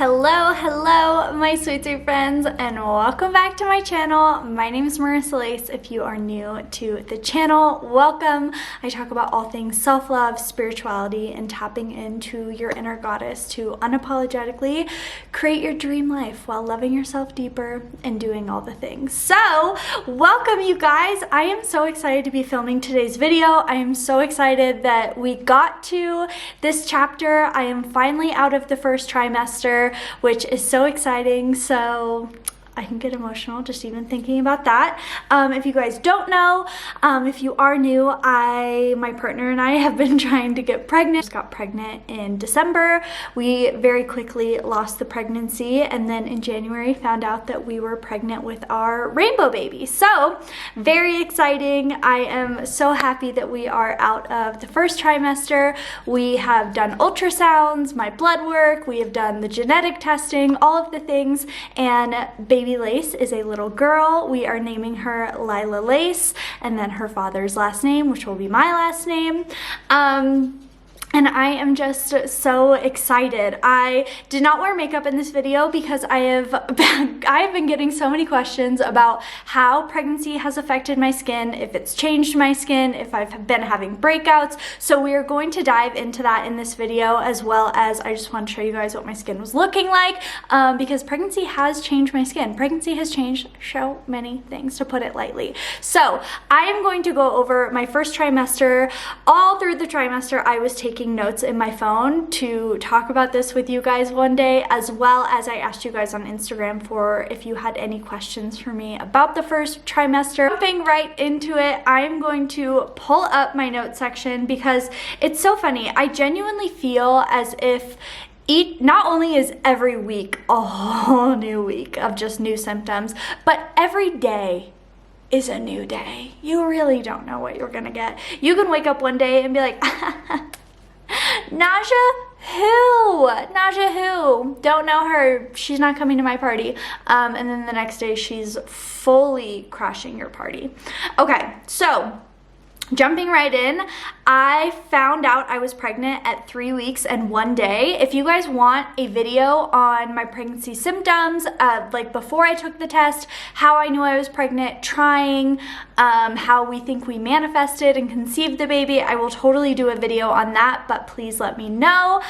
Hello, my sweet friends, and welcome back to my channel. My name is MarissaLace. If you are new to the channel, welcome. I talk about all things self-love, spirituality, and tapping into your inner goddess to unapologetically create your dream life while loving yourself deeper and doing all the things. So, welcome you guys. I am so excited to be filming today's video. I am so excited that we got to this chapter. I am finally out of the first trimester, which is so exciting. So I can get emotional just even thinking about that. If you guys don't know, if you are new, my partner and I have been trying to get pregnant. Just got pregnant in December. We very quickly lost the pregnancy, and then in January found out that we were pregnant with our rainbow baby. So very exciting. I am so happy that we are out of the first trimester. We have done ultrasounds, my blood work, we have done the genetic testing, all of the things, and baby Lace is a little girl. We are naming her MarissaLace, and then her father's last name, which will be my last name. And I am just so excited. I did not wear makeup in this video because I have been getting so many questions about how pregnancy has affected my skin, if it's changed my skin, if I've been having breakouts. So we are going to dive into that in this video, as well as I just want to show you guys what my skin was looking like, because pregnancy has changed my skin. Pregnancy has changed so many things, to put it lightly. So I am going to go over my first trimester. All through the trimester, I was taking notes in my phone to talk about this with you guys one day, as well as I asked you guys on Instagram for if you had any questions for me about the first trimester. Jumping right into it, I am going to pull up my notes section because it's so funny. I genuinely feel as if not only is every week a whole new week of just new symptoms, but every day is a new day. You really don't know what you're gonna get. You can wake up one day and be like, nausea? Who? Nausea who? Don't know her. She's not coming to my party. And then the next day she's fully crashing your party. Okay, so jumping right in, I found out I was pregnant at 3 weeks and 1 day. If you guys want a video on my pregnancy symptoms, like before I took the test, how I knew I was pregnant, trying, how we think we manifested and conceived the baby, I will totally do a video on that, but please let me know.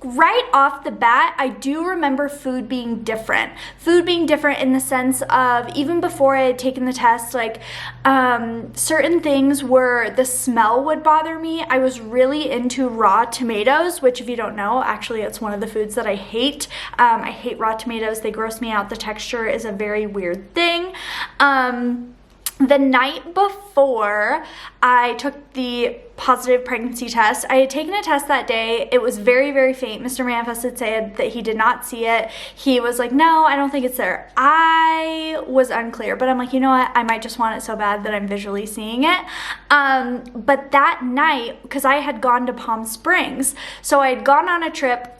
Right off the bat, I do remember food being different. Food being different in the sense of, even before I had taken the test, like certain things where the smell would bother me. I was really into raw tomatoes, which, if you don't know, actually it's one of the foods that I hate. I hate raw tomatoes. They gross me out. The texture is a very weird thing. The night before I took the positive pregnancy test, I had taken a test that day. It was very, very faint. Mr. Manifested said that he did not see it. He was like, no, I don't think it's there. I was unclear, but I'm like, you know what? I might just want it so bad that I'm visually seeing it. But that night, because I had gone to Palm Springs, so I had gone on a trip,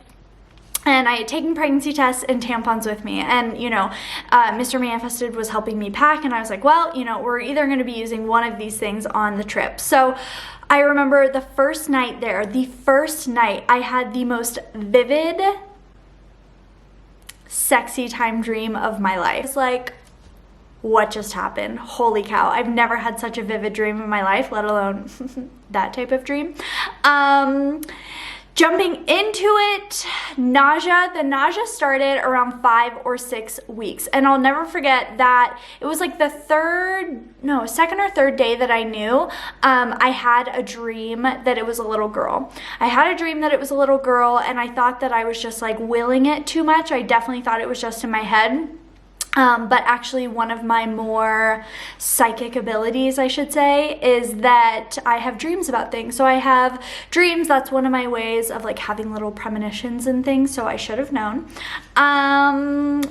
and I had taken pregnancy tests and tampons with me. And, you know, Mr. Manifested was helping me pack. And I was like, well, you know, we're either going to be using one of these things on the trip. So I remember the first night there, I had the most vivid, sexy time dream of my life. It's like, what just happened? Holy cow. I've never had such a vivid dream in my life, let alone that type of dream. Jumping into it, nausea. The nausea started around 5 or 6 weeks. And I'll never forget that it was like the second or third day that I knew, I had a dream that it was a little girl. I had a dream that it was a little girl, and I thought that I was just like willing it too much. I definitely thought it was just in my head. But actually one of my more psychic abilities, I should say, is that I have dreams about things. So I have dreams. That's one of my ways of like having little premonitions and things. So I should have known.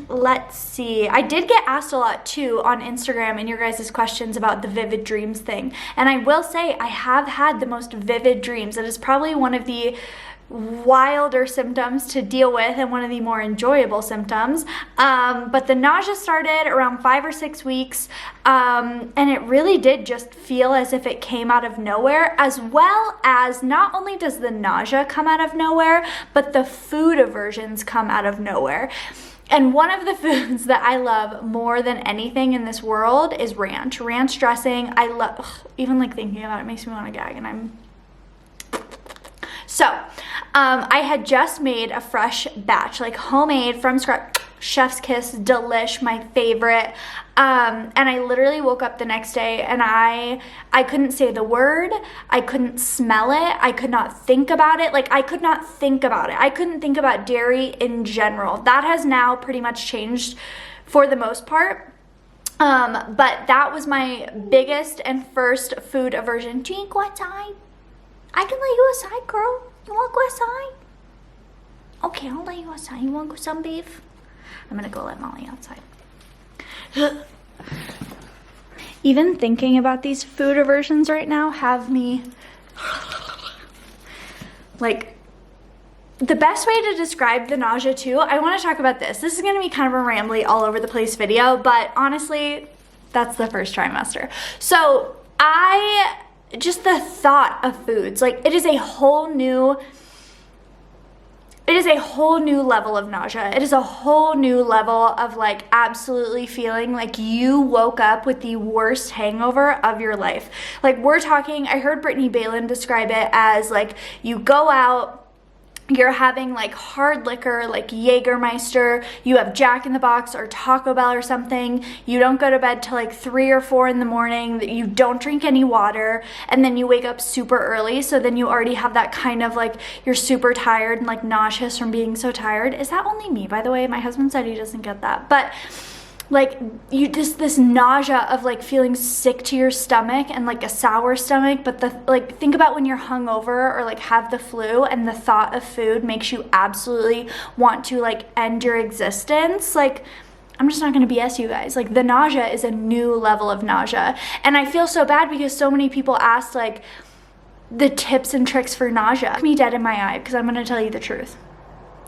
Let's see. I did get asked a lot too on Instagram and your guys' questions about the vivid dreams thing. And I will say I have had the most vivid dreams. It is probably one of the wilder symptoms to deal with and one of the more enjoyable symptoms. But the nausea started around 5 or 6 weeks, and it really did just feel as if it came out of nowhere, as well as not only does the nausea come out of nowhere, but the food aversions come out of nowhere. And one of the foods that I love more than anything in this world is ranch. Ranch dressing, I love, even like thinking about it makes me want to gag, and So, I had just made a fresh batch, like homemade from scratch, chef's kiss, delish, my favorite. And I literally woke up the next day and I couldn't say the word, I couldn't smell it, I could not think about it. Like, I could not think about it. I couldn't think about dairy in general. That has now pretty much changed for the most part. But that was my biggest and first food aversion. Do you go outside? I can let you outside, girl. You want to go outside? Okay, I'll let you outside. You want to go sunbathe? I'm going to go let Molly outside. Even thinking about these food aversions right now have me... Like, the best way to describe the nausea too, I want to talk about this. This is going to be kind of a rambly all over the place video, but honestly, that's the first trimester. So just the thought of foods, like it is a whole new level of nausea. It is a whole new level of like absolutely feeling like you woke up with the worst hangover of your life. Like, we're talking, I heard Brittany Balin describe it as like you go out, you're having like hard liquor, like Jägermeister, you have Jack in the Box or Taco Bell or something, you don't go to bed till like 3 or 4 in the morning, you don't drink any water, and then you wake up super early, so then you already have that kind of like, you're super tired and like nauseous from being so tired. Is that only me, by the way? My husband said he doesn't get that, but like you just this nausea of like feeling sick to your stomach and like a sour stomach. But the like, think about when you're hungover or like have the flu and the thought of food makes you absolutely want to like end your existence. Like, I'm just not gonna BS you guys. Like, the nausea is a new level of nausea, and I feel so bad because so many people ask like the tips and tricks for nausea. Look me dead in my eye, because I'm gonna tell you the truth.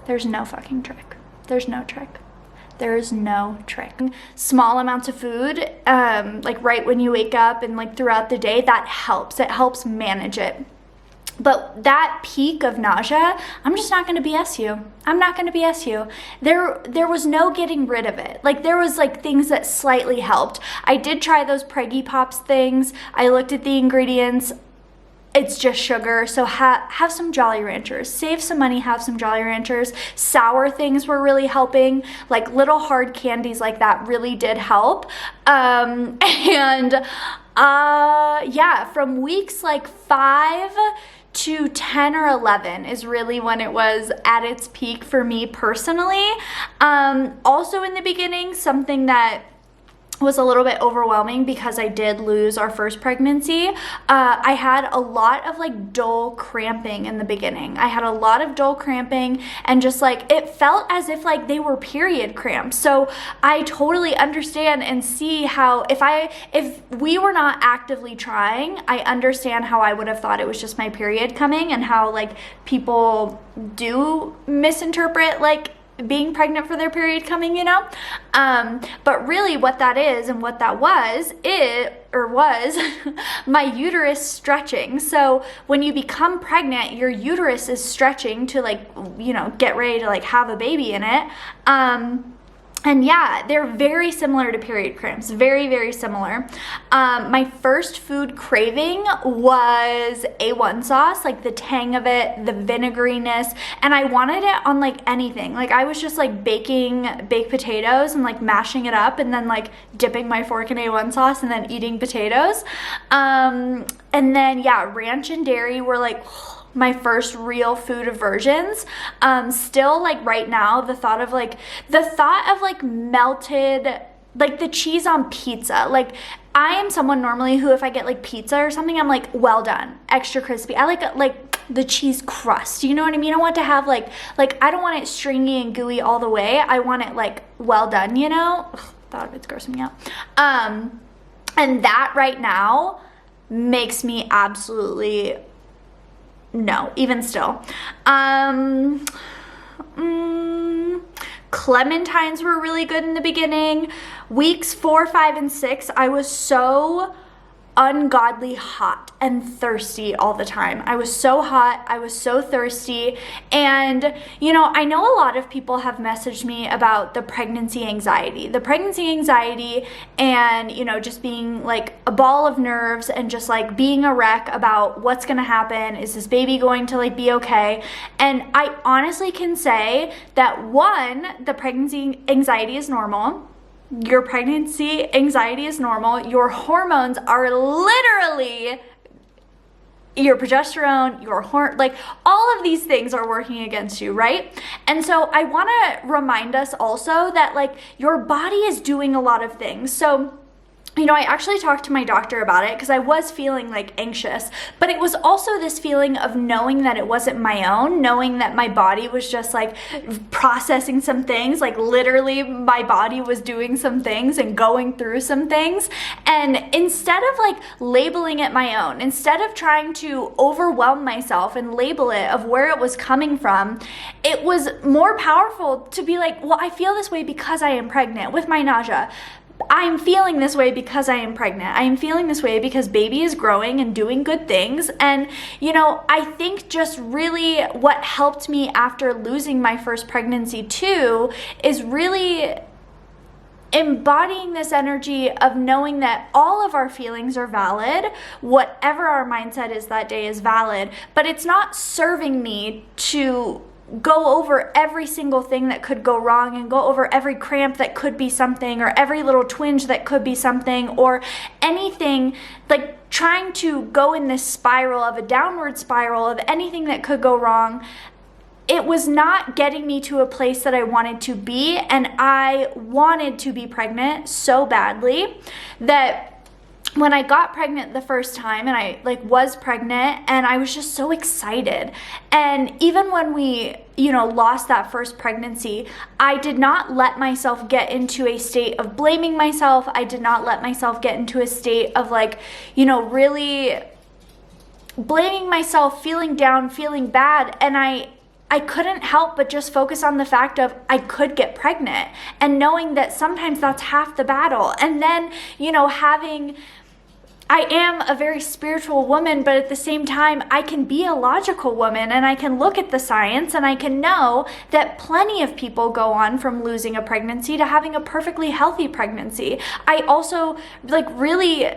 There's no fucking trick. There's no trick. There's no trick. Small amounts of food, like right when you wake up and like throughout the day, that helps. It helps manage it. But that peak of nausea, I'm just not gonna BS you. I'm not gonna BS you. There was no getting rid of it. Like, there was like things that slightly helped. I did try those Preggy Pops things. I looked at the ingredients. It's just sugar, so have some Jolly Ranchers. Save some money, have some Jolly Ranchers. Sour things were really helping. Like, little hard candies like that really did help. Yeah, from weeks like 5 to 10 or 11 is really when it was at its peak for me personally. Also in the beginning, something that was a little bit overwhelming because I did lose our first pregnancy. I had a lot of like dull cramping in the beginning. I had a lot of dull cramping, and just like it felt as if like they were period cramps. So I totally understand and see how if we were not actively trying, I understand how I would have thought it was just my period coming, and how like people do misinterpret like being pregnant for their period coming, you know? But really what that is and what that was my uterus stretching. So when you become pregnant, your uterus is stretching to like, you know, get ready to like have a baby in it. And yeah, they're very similar to period cramps, very, very similar. My first food craving was A1 sauce, like the tang of it, the vinegariness, and I wanted it on like anything. Like, I was just like baking baked potatoes and like mashing it up and then like dipping my fork in A1 sauce and then eating potatoes. And then yeah, ranch and dairy were like my first real food aversions. Still, like right now, the thought of like melted, like the cheese on pizza. Like, I am someone normally who, if I get like pizza or something, I'm like, well done, extra crispy. I like the cheese crust, you know what I mean? I want to have like I don't want it stringy and gooey all the way. I want it like well done, you know? Ugh, thought of it's grossing me out. And that right now makes me absolutely no, even still. Clementines were really good in the beginning. Weeks 4, 5, and 6, I was so ungodly hot and thirsty all the time. I was so hot, I was so thirsty, and you know, I know a lot of people have messaged me about the pregnancy anxiety. The pregnancy anxiety and, you know, just being like a ball of nerves and just like being a wreck about what's gonna happen. Is this baby going to like be okay? And I honestly can say that one, the pregnancy anxiety is normal. Your pregnancy anxiety is normal. Your hormones are literally, your progesterone, like all of these things are working against you, right? And so I want to remind us also that like your body is doing a lot of things. So, you know, I actually talked to my doctor about it because I was feeling like anxious, but it was also this feeling of knowing that it wasn't my own, knowing that my body was just like processing some things, like literally my body was doing some things and going through some things. And instead of like labeling it my own, instead of trying to overwhelm myself and label it of where it was coming from, it was more powerful to be like, well, I feel this way because I am pregnant with my nausea. I'm feeling this way because I am pregnant. I am feeling this way because baby is growing and doing good things. And, you know, I think just really what helped me after losing my first pregnancy too is really embodying this energy of knowing that all of our feelings are valid. Whatever our mindset is that day is valid, but it's not serving me to go over every single thing that could go wrong and go over every cramp that could be something or every little twinge that could be something or anything, like trying to go in this spiral of a downward spiral of anything that could go wrong. It was not getting me to a place that I wanted to be, and I wanted to be pregnant so badly that when I got pregnant the first time and I like was pregnant and I was just so excited. And even when we, you know, lost that first pregnancy, I did not let myself get into a state of blaming myself. I did not let myself get into a state of like, you know, really blaming myself, feeling down, feeling bad. And I couldn't help but just focus on the fact of I could get pregnant and knowing that sometimes that's half the battle. And then, you know, I am a very spiritual woman, but at the same time, I can be a logical woman and I can look at the science and I can know that plenty of people go on from losing a pregnancy to having a perfectly healthy pregnancy. I also like really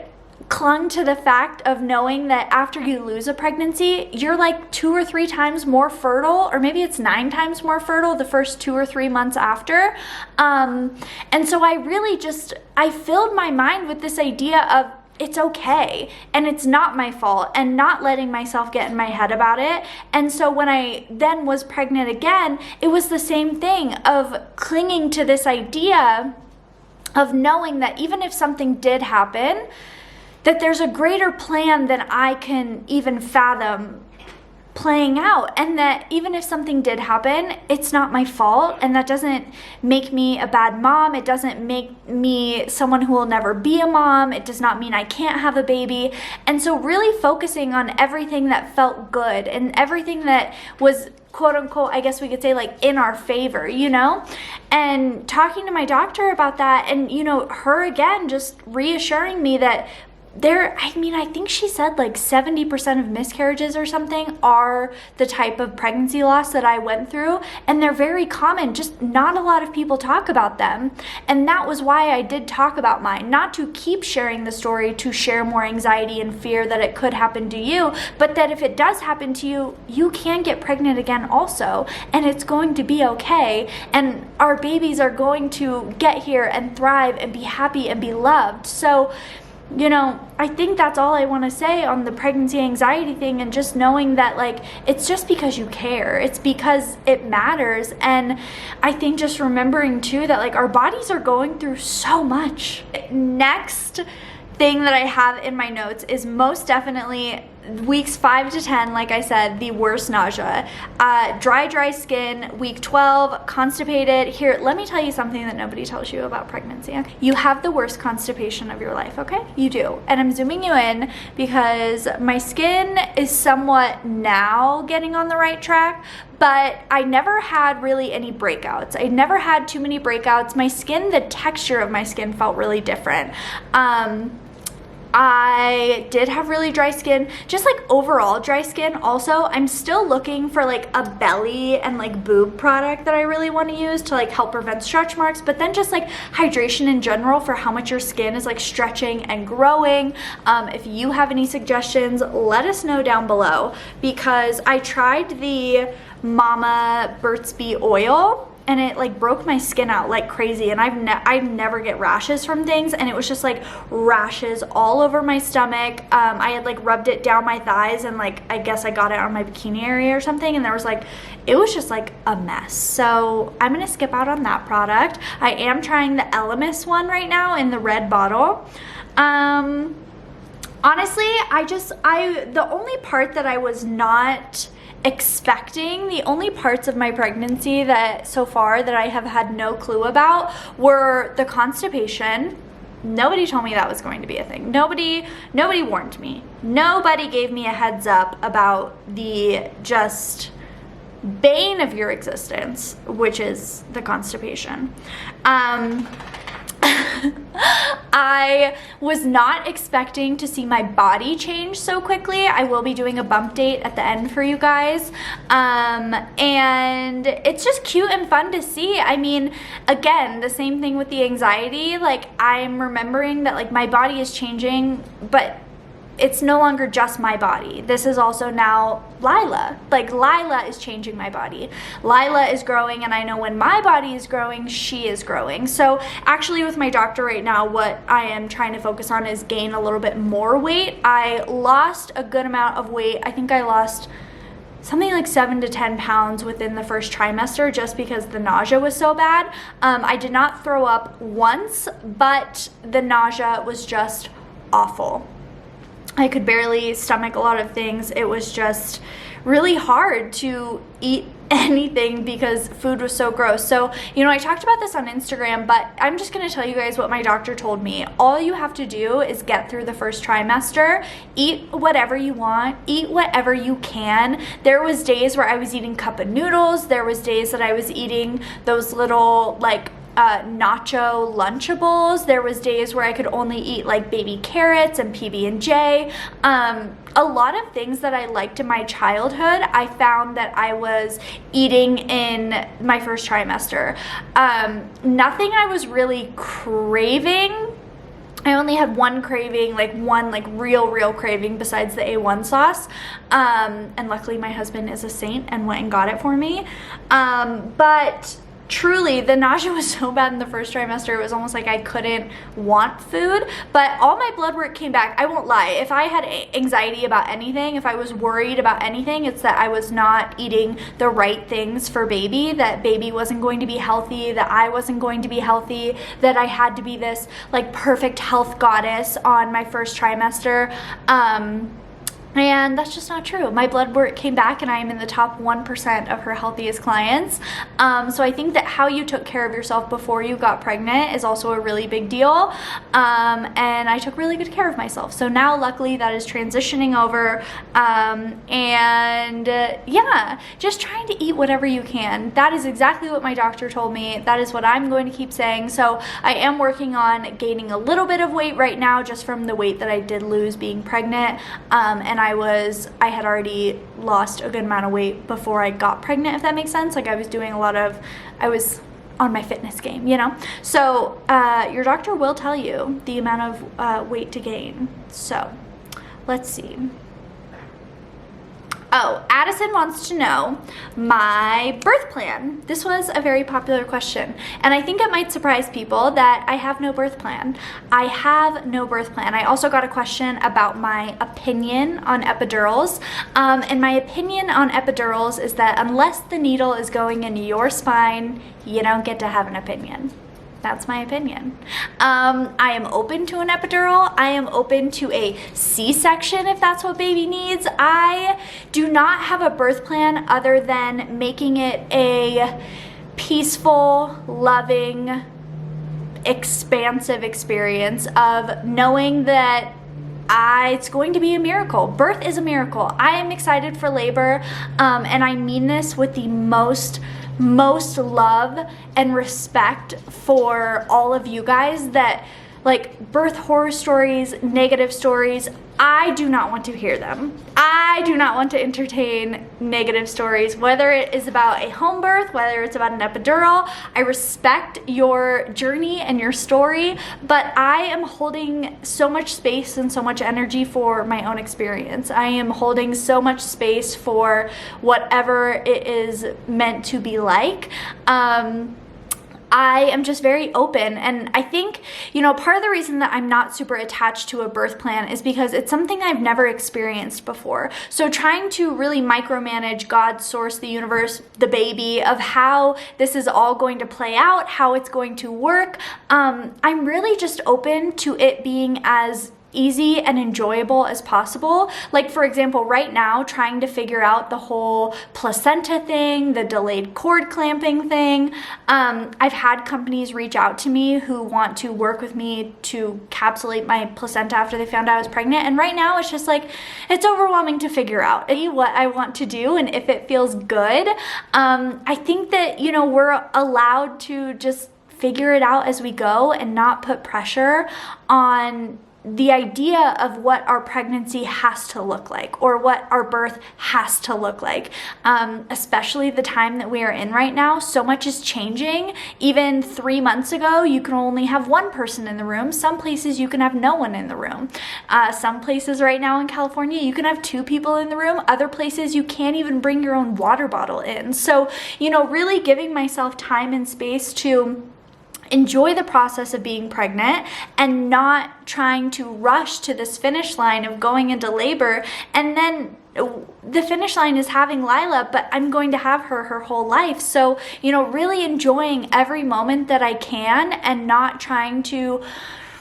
clung to the fact of knowing that after you lose a pregnancy, you're like 2 or 3 times more fertile, or maybe it's 9 times more fertile the first 2 or 3 months after. And so I filled my mind with this idea of it's okay and it's not my fault, and not letting myself get in my head about it. And so when I then was pregnant again, it was the same thing of clinging to this idea of knowing that even if something did happen, that there's a greater plan than I can even fathom playing out, and that even if something did happen, it's not my fault, and that doesn't make me a bad mom. It doesn't make me someone who will never be a mom. It does not mean I can't have a baby. And so really focusing on everything that felt good and everything that was quote unquote, I guess we could say like in our favor, you know, and talking to my doctor about that, and you know, her again just reassuring me that I think she said like 70% of miscarriages or something are the type of pregnancy loss that I went through, and they're very common, just not a lot of people talk about them. And that was why I did talk about mine, not to keep sharing the story to share more anxiety and fear that it could happen to you, but that if it does happen to you, you can get pregnant again also, and it's going to be okay, and our babies are going to get here and thrive and be happy and be loved. So you know, I think that's all I want to say on the pregnancy anxiety thing, and just knowing that like it's just because you care, it's because it matters. And I think just remembering too that like our bodies are going through so much. Next thing that I have in my notes is most definitely weeks 5 to 10, like I said, the worst nausea. Dry skin, week 12, constipated. Here, let me tell you something that nobody tells you about pregnancy. Okay? You have the worst constipation of your life, okay? You do. And I'm zooming you in because my skin is somewhat now getting on the right track, but I never had really any breakouts. I never had too many breakouts. My skin, the texture of my skin felt really different. I did have really dry skin, just like overall dry skin. Also, I'm still looking for like a belly and like boob product that I really want to use to like help prevent stretch marks, but then just like hydration in general for how much your skin is like stretching and growing. If you have any suggestions, let us know down below, because I tried the Mama Burt's Bee oil and it like broke my skin out like crazy, and I never get rashes from things, and it was just like rashes all over my stomach. I had like rubbed it down my thighs, and like I guess I got it on my bikini area or something, and there was like, it was just like a mess. So I'm gonna skip out on that product. I am trying the Elemis one right now in the red bottle. Honestly, the only part that I was not expecting, the only parts of my pregnancy that so far that I have had no clue about were the constipation. Nobody told me that was going to be a thing. Nobody warned me. Nobody gave me a heads up about the just bane of your existence, which is the constipation. I was not expecting to see my body change so quickly. I will be doing a bump date at the end for you guys. And it's just cute and fun to see. I mean, again, the same thing with the anxiety. Like, I'm remembering that like my body is changing, but it's no longer just my body. This is also now Lila. Like, Lila is changing my body. Lila is growing, and I know when my body is growing, she is growing. So actually with my doctor right now, what I am trying to focus on is gain a little bit more weight. I lost a good amount of weight. I think I lost something like 7 to 10 pounds within the first trimester just because the nausea was so bad. I did not throw up once, but the nausea was just awful. I could barely stomach a lot of things. It was just really hard to eat anything because food was so gross. So, you know, I talked about this on Instagram, but I'm just going to tell you guys what my doctor told me. All you have to do is get through the first trimester, eat whatever you want, eat whatever you can. There was days where I was eating cup of noodles. There was days that I was eating those little like nacho Lunchables. There was days where I could only eat like baby carrots and PB&J. A lot of things that I liked in my childhood, I found that I was eating in my first trimester. Nothing I was really craving. I only had one craving, like one like real craving besides the A1 sauce. And luckily my husband is a saint and went and got it for me. But truly, the nausea was so bad in the first trimester, it was almost like I couldn't want food, but all my blood work came back. I won't lie. If I had anxiety about anything, if I was worried about anything, it's that I was not eating the right things for baby, that baby wasn't going to be healthy, that I wasn't going to be healthy, that I had to be this like perfect health goddess on my first trimester. And that's just not true. My blood work came back and I am in the top 1% of her healthiest clients. So I think that how you took care of yourself before you got pregnant is also a really big deal. And I took really good care of myself. So now luckily that is transitioning over. Yeah, just trying to eat whatever you can. That is exactly what my doctor told me. That is what I'm going to keep saying. So I am working on gaining a little bit of weight right now just from the weight that I did lose being pregnant. And I had already lost a good amount of weight before I got pregnant, if that makes sense. Like I was on my fitness game, you know? So your doctor will tell you the amount of weight to gain. So let's see. Oh, Addison wants to know my birth plan. This was a very popular question, and I think it might surprise people that I have no birth plan. I have no birth plan. I also got a question about my opinion on epidurals, and my opinion on epidurals is that unless the needle is going into your spine, you don't get to have an opinion. That's my opinion. I am open to an epidural. I am open to a C-section if that's what baby needs. I do not have a birth plan other than making it a peaceful, loving, expansive experience of knowing that it's going to be a miracle. Birth is a miracle. I am excited for labor, and I mean this with the most love and respect for all of you guys that like birth horror stories, negative stories. I do not want to hear them. I do not want to entertain negative stories, whether it is about a home birth, whether it's about an epidural. I respect your journey and your story, but I am holding so much space and so much energy for my own experience. I am holding so much space for whatever it is meant to be like. I am just very open, and I think, you know, part of the reason that I'm not super attached to a birth plan is because it's something I've never experienced before. So trying to really micromanage God, source, the universe, the baby, of how this is all going to play out, how it's going to work, I'm really just open to it being as easy and enjoyable as possible. Like, for example, right now, trying to figure out the whole placenta thing, the delayed cord clamping thing. I've had companies reach out to me who want to work with me to capsulate my placenta after they found out I was pregnant. And right now it's just like, it's overwhelming to figure out what I want to do and if it feels good. I think that, you know, we're allowed to just figure it out as we go and not put pressure on the idea of what our pregnancy has to look like or what our birth has to look like, especially the time that we are in right now. So much is changing. Even 3 months ago, you can only have one person in the room. Some places you can have no one in the room. Some places right now in California, you can have 2 people in the room. Other places you can't even bring your own water bottle in. So, you know, really giving myself time and space to enjoy the process of being pregnant and not trying to rush to this finish line of going into labor. And then the finish line is having Lila, but I'm going to have her whole life. So, you know, really enjoying every moment that I can and not trying to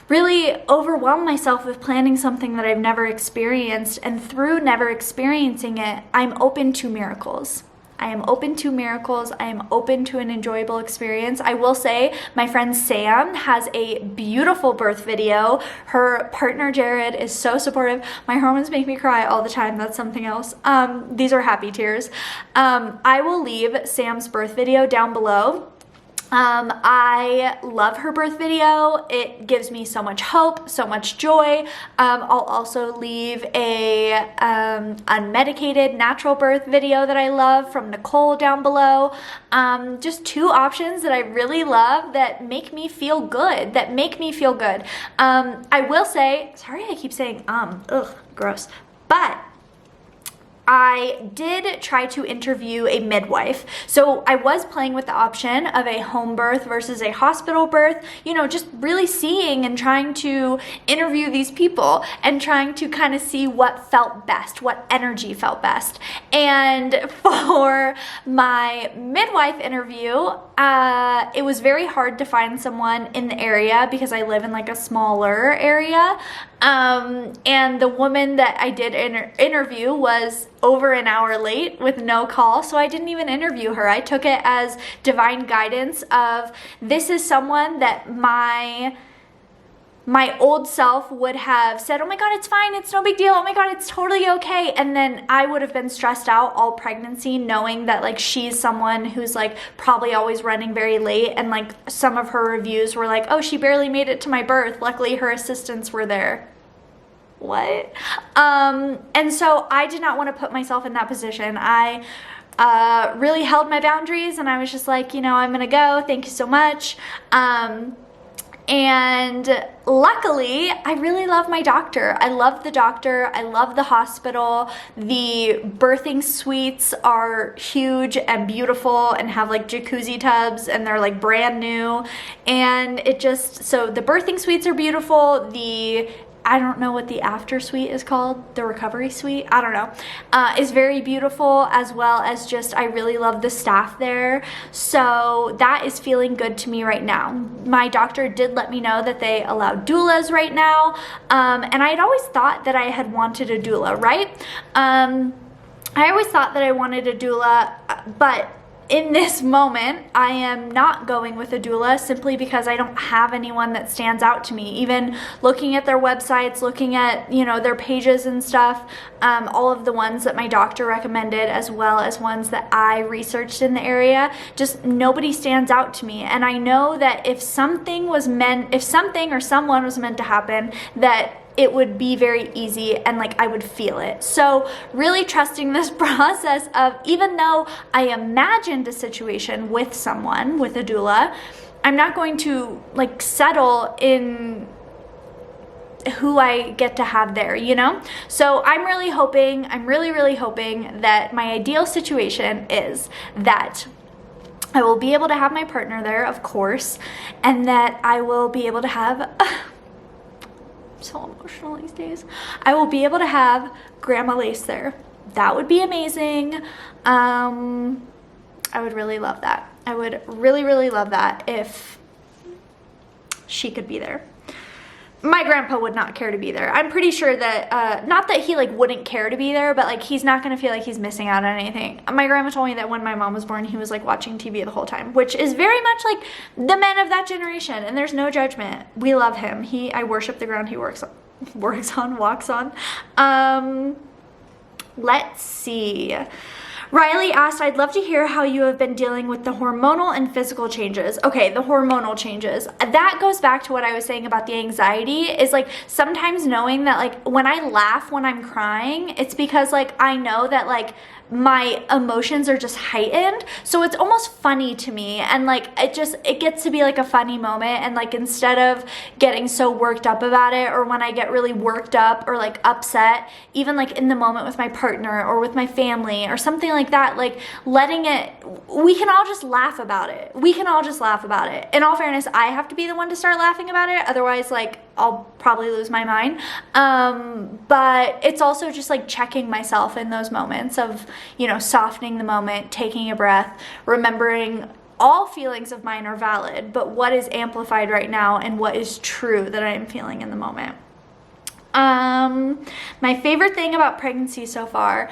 really overwhelm myself with planning something that I've never experienced. And through never experiencing it, I'm open to miracles. I am open to miracles. I am open to an enjoyable experience. I will say my friend Sam has a beautiful birth video. Her partner Jared is so supportive. My hormones make me cry all the time. That's something else. These are happy tears. I will leave Sam's birth video down below. I love her birth video. It gives me so much hope, so much joy. I'll also leave a unmedicated natural birth video that I love from Nicole down below. Just 2 options that I really love that make me feel good, I will say, sorry I keep saying ugh, gross, but I did try to interview a midwife. So I was playing with the option of a home birth versus a hospital birth, you know, just really seeing and trying to interview these people and trying to kind of see what felt best, what energy felt best. And for my midwife interview, it was very hard to find someone in the area because I live in like a smaller area. And the woman that I did interview was over an hour late with no call, so I didn't even interview her. I took it as divine guidance of this is someone that my old self would have said, oh my God, it's fine, it's no big deal, oh my God, it's totally okay. And then I would have been stressed out all pregnancy knowing that like she's someone who's like probably always running very late, and like some of her reviews were like, oh, she barely made it to my birth, luckily her assistants were there. What? And so I did not want to put myself in that position. I really held my boundaries and I was just like, you know, I'm gonna go, thank you so much. And luckily, I really love my doctor. I love the doctor. I love the hospital. The birthing suites are huge and beautiful and have like jacuzzi tubs and they're like brand new. And it just, so the birthing suites are beautiful. The I don't know what the after suite is called, the recovery suite, I don't know, is very beautiful, as well as just I really love the staff there. So that is feeling good to me right now. My doctor did let me know that they allow doulas right now, and I had always thought that I had wanted a doula, right? I always thought that I wanted a doula, but in this moment, I am not going with a doula simply because I don't have anyone that stands out to me. Even looking at their websites, looking at, you know, their pages and stuff, all of the ones that my doctor recommended, as well as ones that I researched in the area, just nobody stands out to me. And I know that if something or someone was meant to happen, that it would be very easy and like I would feel it. So really trusting this process of, even though I imagined a situation with someone, with a doula, I'm not going to like settle in who I get to have there, you know? So I'm really hoping that my ideal situation is that I will be able to have my partner there, of course, and that I will be able to have so emotional these days. I will be able to have Grandma Lace there. That would be amazing. I would really love that. I would really, really love that if she could be there. My grandpa would not care to be there. I'm pretty sure that, not that he like wouldn't care to be there, but like he's not gonna feel like he's missing out on anything. My grandma told me that when my mom was born, he was like watching TV the whole time, which is very much like the men of that generation, and there's no judgment. We love him. I worship the ground he walks on. Let's see. Riley asked, I'd love to hear how you have been dealing with the hormonal and physical changes. Okay, the hormonal changes. That goes back to what I was saying about the anxiety, is like sometimes knowing that like when I laugh when I'm crying, it's because like I know that like my emotions are just heightened, so it's almost funny to me, and like it gets to be like a funny moment, and like instead of getting so worked up about it, or when I get really worked up or like upset, even like in the moment with my partner or with my family or something like that, like letting it, we can all just laugh about it. In all fairness, I have to be the one to start laughing about it, otherwise like I'll probably lose my mind. But it's also just like checking myself in those moments of, you know, softening the moment, taking a breath, remembering all feelings of mine are valid, but what is amplified right now and what is true that I am feeling in the moment. My favorite thing about pregnancy so far,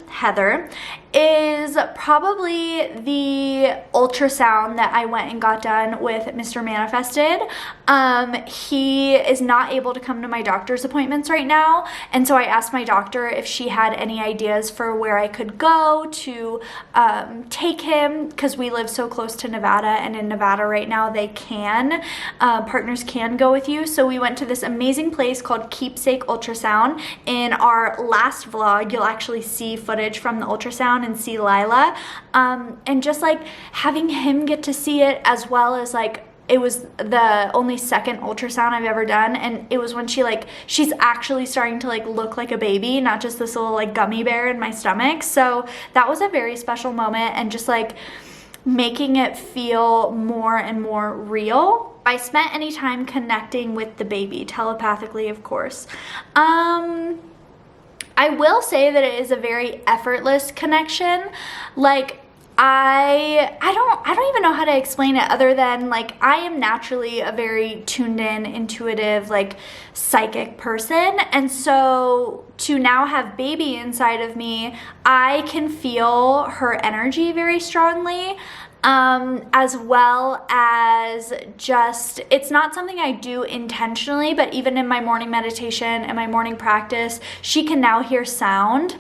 Heather, is probably the ultrasound that I went and got done with Mr. Manifested. He is not able to come to my doctor's appointments right now, and so I asked my doctor if she had any ideas for where I could go to take him, because we live so close to Nevada, and in Nevada right now they can, partners can go with you. So we went to this amazing place called Keepsake Ultrasound. In our last vlog, you'll actually see footage from the ultrasound and see Lila, and just like having him get to see it, as well as like it was the only second ultrasound I've ever done, and it was when she's actually starting to like look like a baby, not just this little like gummy bear in my stomach. So that was a very special moment, and just like making it feel more and more real. I spent any time connecting with the baby, telepathically, of course. I will say that it is a very effortless connection. Like I don't even know how to explain it, other than like I am naturally a very tuned in, intuitive, like psychic person, and so to now have baby inside of me, I can feel her energy very strongly. As well as just, it's not something I do intentionally, but even in my morning meditation and my morning practice, she can now hear sound.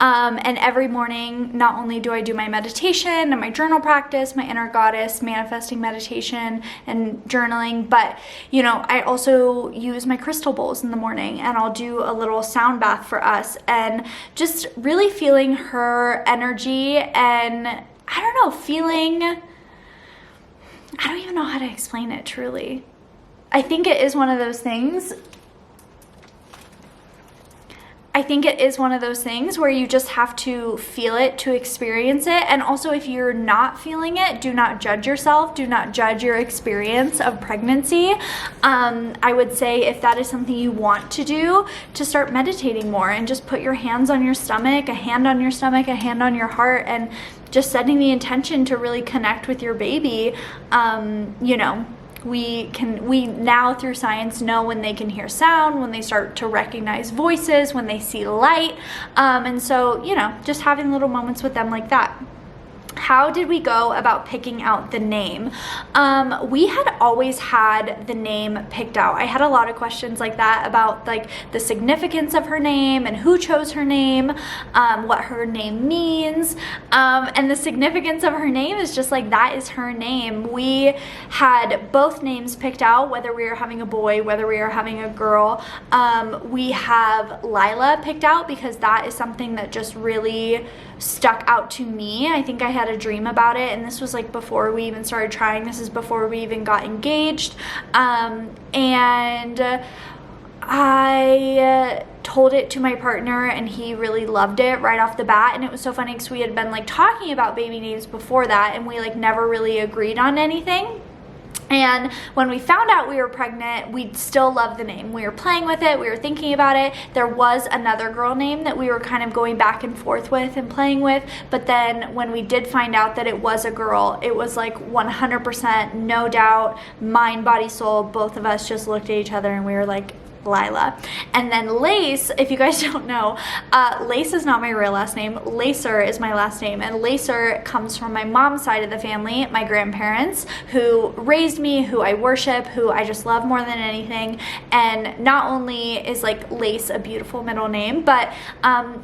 And every morning, not only do I do my meditation and my journal practice, my inner goddess manifesting meditation and journaling, but you know, I also use my crystal bowls in the morning, and I'll do a little sound bath for us, and just really feeling her energy, and I don't even know how to explain it truly. I think it is one of those things. I I think it is one of those things where you just have to feel it to experience it. And also, if you're not feeling it, do not judge yourself. Do not judge your experience of pregnancy. I would say if that is something you want to do, to start meditating more and just put your hands on your stomach, a hand on your stomach, a hand on your heart, and just setting the intention to really connect with your baby. You know, we now through science know when they can hear sound, when they start to recognize voices, when they see light. And so, you know, just having little moments with them like that. How did we go about picking out the name? We had always had the name picked out. I had a lot of questions like that about like the significance of her name and who chose her name, what her name means. And the significance of her name is just like, that is her name. We had both names picked out, whether we were having a boy, whether we were having a girl. We have Lila picked out because that is something that just really stuck out to me. I think I had a dream about it, and this was like before we even started trying. This is before we even got engaged. And I told it to my partner, and he really loved it right off the bat. And it was so funny because we had been like talking about baby names before that, and we like never really agreed on anything. And when we found out we were pregnant, we still loved the name. We were playing with it, we were thinking about it. There was another girl name that we were kind of going back and forth with and playing with, but then when we did find out that it was a girl, it was like 100%, no doubt, mind, body, soul, both of us just looked at each other and we were like, Lila. And then Lace, if you guys don't know, Lace is not my real last name. Lacer is my last name, and Lacer comes from my mom's side of the family, my grandparents, who raised me, who I worship, who I just love more than anything. And not only is like Lace a beautiful middle name, but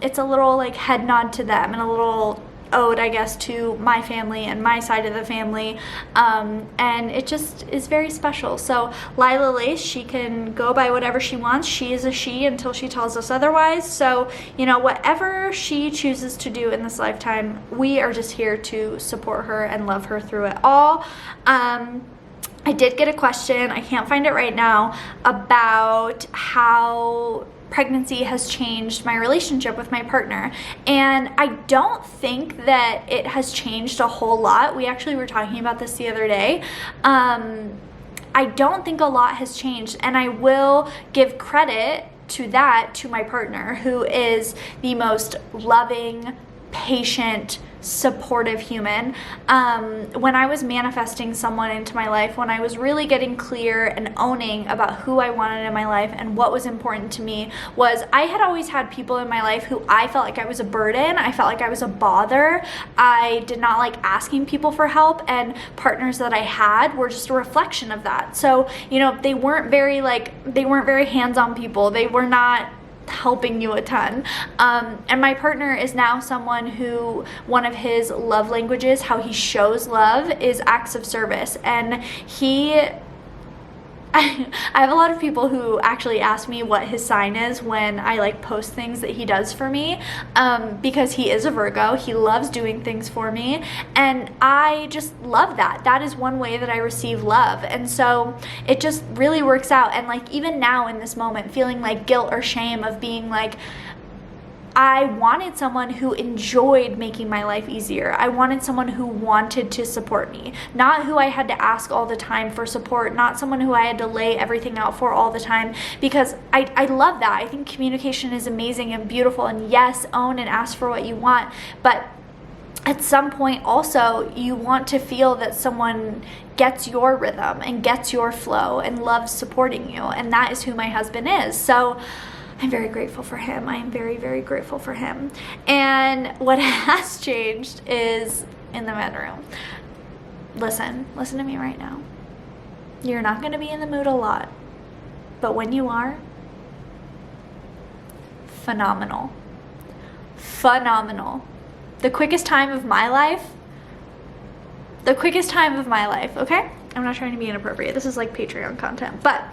it's a little like head nod to them and a little ode, I guess, to my family and my side of the family, and it just is very special. So Lila Lace, she can go by whatever she wants. She is a she until she tells us otherwise. So, you know, whatever she chooses to do in this lifetime, we are just here to support her and love her through it all. I did get a question, I can't find it right now, about how pregnancy has changed my relationship with my partner, and I don't think that it has changed a whole lot. We actually were talking about this the other day. I don't think a lot has changed, and I will give credit to that to my partner, who is the most loving, patient, supportive human. When I was manifesting someone into my life, when I was really getting clear and owning about who I wanted in my life and what was important to me, was I had always had people in my life who I felt like I was a burden. I felt like I was a bother. I did not like asking people for help, and partners that I had were just a reflection of that. So, you know, they weren't very hands-on people. They were not helping you a ton. And my partner is now someone who, one of his love languages, how he shows love, is acts of service. And I have a lot of people who actually ask me what his sign is when I like post things that he does for me, because he is a Virgo. He loves doing things for me, and I just love that. That is one way that I receive love, and so it just really works out. And like even now in this moment, feeling like guilt or shame of being like, I wanted someone who enjoyed making my life easier. I wanted someone who wanted to support me, not who I had to ask all the time for support, not someone who I had to lay everything out for all the time, because I love that. I think communication is amazing and beautiful, and yes, own and ask for what you want, but at some point also you want to feel that someone gets your rhythm and gets your flow and loves supporting you, and that is who my husband is. So I'm very grateful for him. I am very, very grateful for him. And what has changed is in the bedroom. Listen to me right now. You're not going to be in the mood a lot, but when you are, phenomenal. Phenomenal. The quickest time of my life, okay? I'm not trying to be inappropriate. This is like Patreon content, but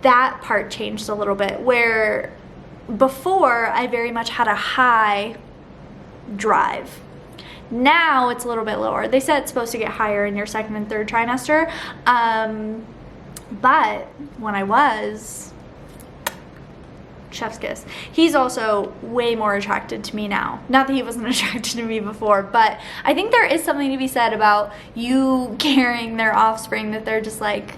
that part changed a little bit, where before I very much had a high drive. Now it's a little bit lower. They said it's supposed to get higher in your second and third trimester, but when I was, chef's kiss. He's also way more attracted to me now. Not that he wasn't attracted to me before, but I think there is something to be said about you carrying their offspring that they're just like,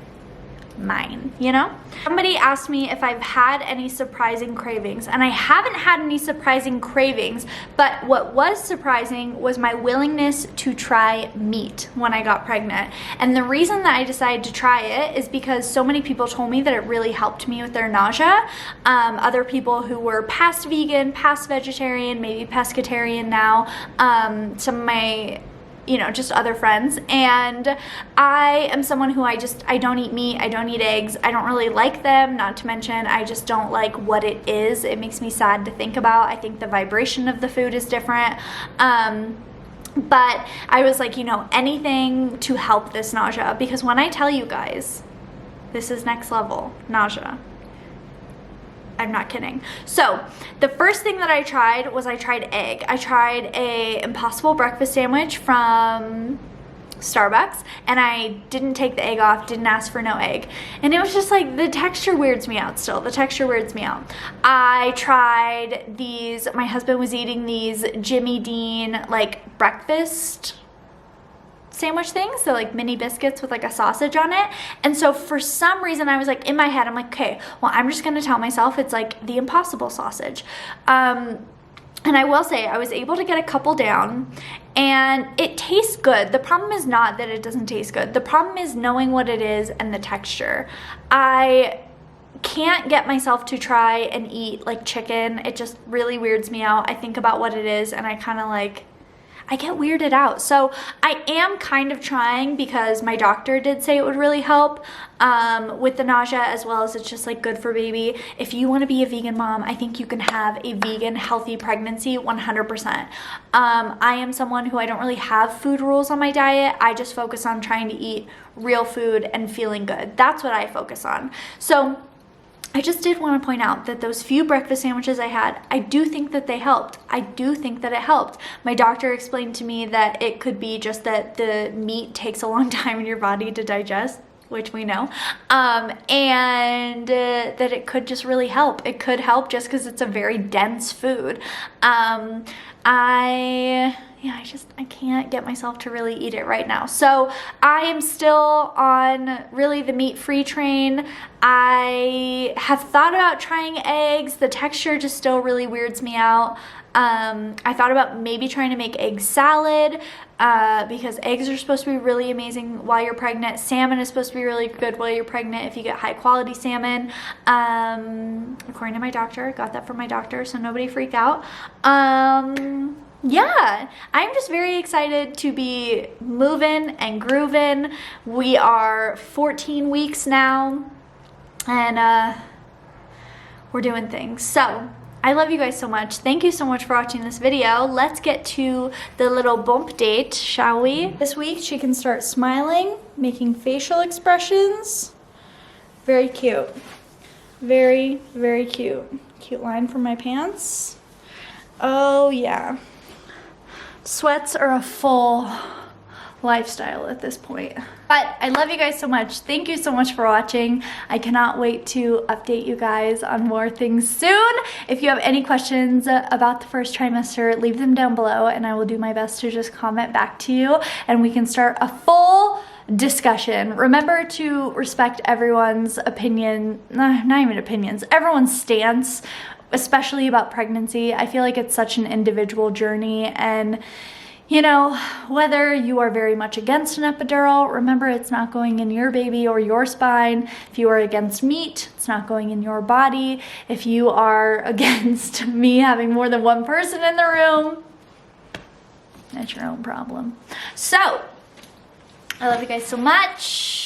mine, you know? Somebody asked me if I've had any surprising cravings, and I haven't had any surprising cravings, but what was surprising was my willingness to try meat when I got pregnant. And the reason that I decided to try it is because so many people told me that it really helped me with their nausea. Other people who were past vegan, past vegetarian, maybe pescatarian now, some of my just other friends. And I am someone who I don't eat meat, I don't eat eggs, I don't really like them, not to mention I just don't like what it is. It makes me sad to think about. I think the vibration of the food is different. But I was like, anything to help this nausea, because when I tell you guys, this is next level nausea. I'm not kidding. So the first thing that I tried was egg. I tried a Impossible breakfast sandwich from Starbucks, and I didn't take the egg off, didn't ask for no egg. And it was just like, the texture weirds me out still. The texture weirds me out. I tried these, my husband was eating these Jimmy Dean like breakfast sandwich things, so like mini biscuits with like a sausage on it. And so for some reason I was like, in my head, I'm like, okay, well, I'm just gonna tell myself it's like the Impossible sausage. And I will say I was able to get a couple down, and it tastes good. The problem is not that it doesn't taste good. The problem is knowing what it is and the texture. I can't get myself to try and eat like chicken. It just really weirds me out. I think about what it is and I kind of like, I get weirded out. So I am kind of trying, because my doctor did say it would really help with the nausea, as well as it's just like good for baby. If you want to be a vegan mom, I think you can have a vegan healthy pregnancy 100%. I am someone who I don't really have food rules on my diet. I just focus on trying to eat real food and feeling good. That's what I focus on. So I just did want to point out that those few breakfast sandwiches I had, I do think that they helped. I do think that it helped. My doctor explained to me that it could be just that the meat takes a long time in your body to digest, which we know, and that it could just really help. It could help just because it's a very dense food. I can't get myself to really eat it right now. So I am still on really the meat-free train. I have thought about trying eggs. The texture just still really weirds me out. I thought about maybe trying to make egg salad, because eggs are supposed to be really amazing while you're pregnant. Salmon is supposed to be really good while you're pregnant if you get high quality salmon. According to my doctor, got that from my doctor, so nobody freak out. Yeah, I'm just very excited to be moving and grooving. We are 14 weeks now, and we're doing things. So I love you guys so much. Thank you so much for watching this video. Let's get to the little bump date, shall we? This week she can start smiling, making facial expressions. Very cute. Very, very cute. Cute line from my pants. Oh yeah. Sweats are a full lifestyle at this point. But I love you guys so much. Thank you so much for watching. I cannot wait to update you guys on more things soon. If you have any questions about the first trimester, leave them down below and I will do my best to just comment back to you and we can start a full discussion. Remember to respect everyone's opinion, not even opinions, everyone's stance, especially about pregnancy. I feel like it's such an individual journey, and whether you are very much against an epidural, remember it's not going in your baby or your spine. If you are against meat, it's not going in your body. If you are against me having more than one person in the room, that's your own problem. So, I love you guys so much.